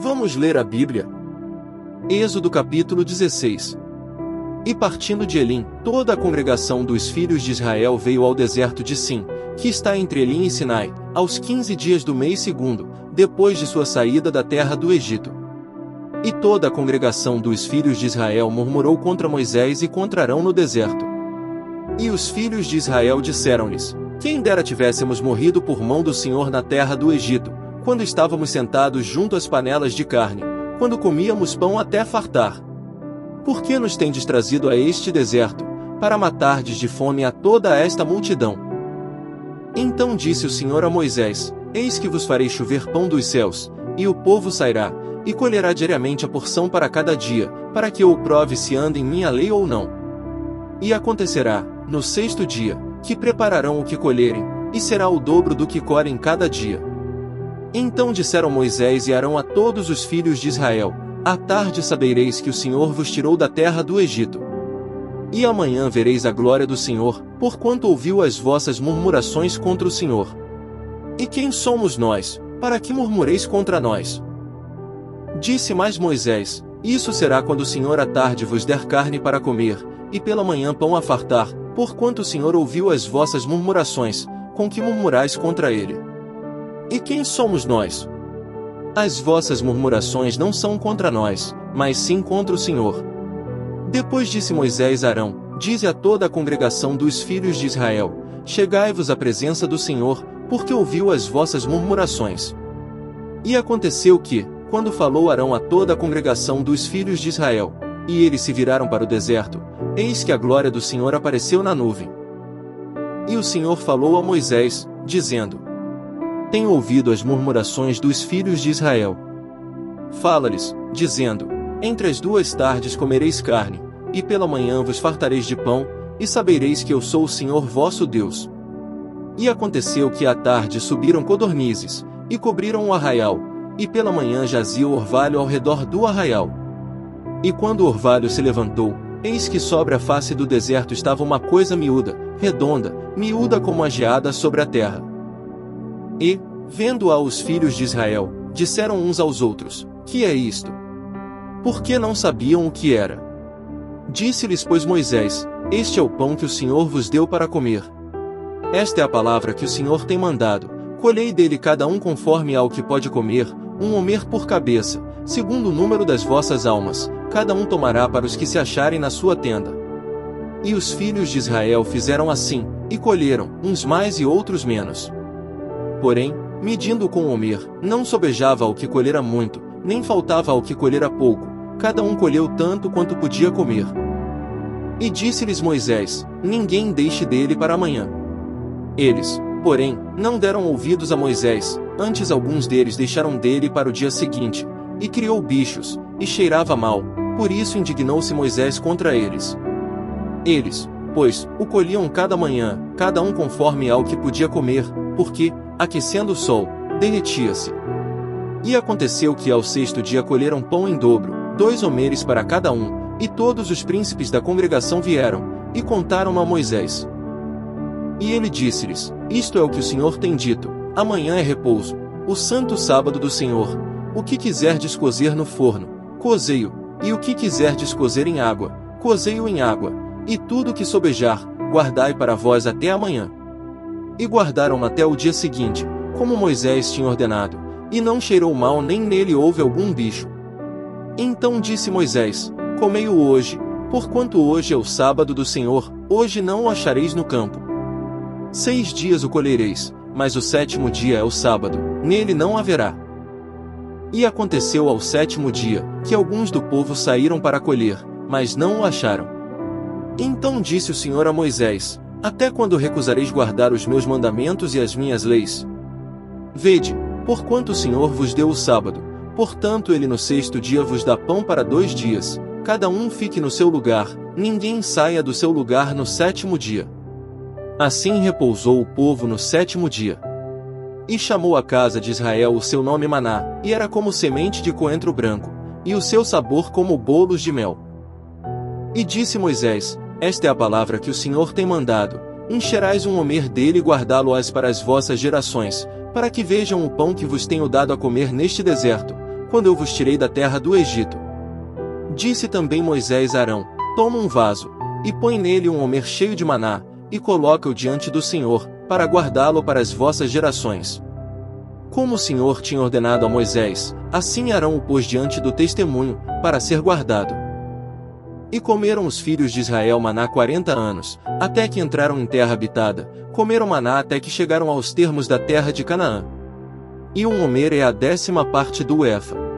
Vamos ler a Bíblia? Êxodo capítulo 16. E partindo de Elim, toda a congregação dos filhos de Israel veio ao deserto de Sim, que está entre Elim e Sinai, aos 15 dias do mês segundo, depois de sua saída da terra do Egito. E toda a congregação dos filhos de Israel murmurou contra Moisés e contra Arão no deserto. E os filhos de Israel disseram-lhes: Quem dera tivéssemos morrido por mão do Senhor na terra do Egito, quando estávamos sentados junto às panelas de carne, quando comíamos pão até fartar. Por que nos tendes trazido a este deserto, para matardes de fome a toda esta multidão? Então disse o Senhor a Moisés: Eis que vos farei chover pão dos céus, e o povo sairá, e colherá diariamente a porção para cada dia, para que eu o prove se anda em minha lei ou não. E acontecerá, no sexto dia, que prepararão o que colherem, e será o dobro do que colhem cada dia. Então disseram Moisés e Arão a todos os filhos de Israel: À tarde sabereis que o Senhor vos tirou da terra do Egito. E amanhã vereis a glória do Senhor, porquanto ouviu as vossas murmurações contra o Senhor. E quem somos nós, para que murmureis contra nós? Disse mais Moisés: Isso será quando o Senhor à tarde vos der carne para comer, e pela manhã pão a fartar, porquanto o Senhor ouviu as vossas murmurações, com que murmurais contra ele. E quem somos nós? As vossas murmurações não são contra nós, mas sim contra o Senhor. Depois disse Moisés a Arão: Dize a toda a congregação dos filhos de Israel: Chegai-vos à presença do Senhor, porque ouviu as vossas murmurações. E aconteceu que, quando falou Arão a toda a congregação dos filhos de Israel, e eles se viraram para o deserto, eis que a glória do Senhor apareceu na nuvem. E o Senhor falou a Moisés, dizendo: Tenho ouvido as murmurações dos filhos de Israel. Fala-lhes, dizendo: Entre as duas tardes comereis carne, e pela manhã vos fartareis de pão, e sabereis que eu sou o Senhor vosso Deus. E aconteceu que à tarde subiram codornizes, e cobriram o arraial, e pela manhã jazia o orvalho ao redor do arraial. E quando o orvalho se levantou, eis que sobre a face do deserto estava uma coisa miúda, redonda, miúda como a geada sobre a terra. E, vendo-a os filhos de Israel, disseram uns aos outros: Que é isto? Porque não sabiam o que era. Disse-lhes, pois, Moisés: Este é o pão que o Senhor vos deu para comer. Esta é a palavra que o Senhor tem mandado: Colhei dele cada um conforme ao que pode comer, 1 homer por cabeça, segundo o número das vossas almas, cada um tomará para os que se acharem na sua tenda. E os filhos de Israel fizeram assim, e colheram, uns mais e outros menos. Porém, medindo com o homer, não sobejava ao que colhera muito, nem faltava ao que colhera pouco, cada um colheu tanto quanto podia comer. E disse-lhes Moisés: Ninguém deixe dele para amanhã. Eles, porém, não deram ouvidos a Moisés, antes alguns deles deixaram dele para o dia seguinte, e criou bichos, e cheirava mal, por isso indignou-se Moisés contra eles. Eles, pois, o colhiam cada manhã, cada um conforme ao que podia comer, porque, aquecendo o sol, derretia-se. E aconteceu que ao sexto dia colheram pão em dobro, 2 homeres para cada um, e todos os príncipes da congregação vieram, e contaram a Moisés. E ele disse-lhes: Isto é o que o Senhor tem dito: Amanhã é repouso, o santo sábado do Senhor. O que quiserdes cozer no forno, cozei-o, e o que quiserdes cozer em água, cozei-o em água, e tudo o que sobejar, guardai para vós até amanhã. E guardaram até o dia seguinte, como Moisés tinha ordenado, e não cheirou mal nem nele houve algum bicho. Então disse Moisés: Comei-o hoje, porquanto hoje é o sábado do Senhor, hoje não o achareis no campo. 6 dias o colhereis, mas o 7º dia é o sábado, nele não haverá. E aconteceu ao 7º dia, que alguns do povo saíram para colher, mas não o acharam. Então disse o Senhor a Moisés: Até quando recusareis guardar os meus mandamentos e as minhas leis? Vede, porquanto o Senhor vos deu o sábado, portanto ele no 6º dia vos dá pão para 2 dias, cada um fique no seu lugar, ninguém saia do seu lugar no 7º dia. Assim repousou o povo no 7º dia. E chamou a casa de Israel o seu nome Maná, e era como semente de coentro branco, e o seu sabor como bolos de mel. E disse Moisés: Esta é a palavra que o Senhor tem mandado: Encherais 1 homer dele e guardá-lo-ás para as vossas gerações, para que vejam o pão que vos tenho dado a comer neste deserto, quando eu vos tirei da terra do Egito. Disse também Moisés a Arão: toma um vaso, e põe nele um homer cheio de maná, e coloca-o diante do Senhor, para guardá-lo para as vossas gerações. Como o Senhor tinha ordenado a Moisés, assim Arão o pôs diante do testemunho, para ser guardado. E comeram os filhos de Israel maná 40 anos, até que entraram em terra habitada, comeram maná até que chegaram aos termos da terra de Canaã. E um homer é a 10ª parte do efa.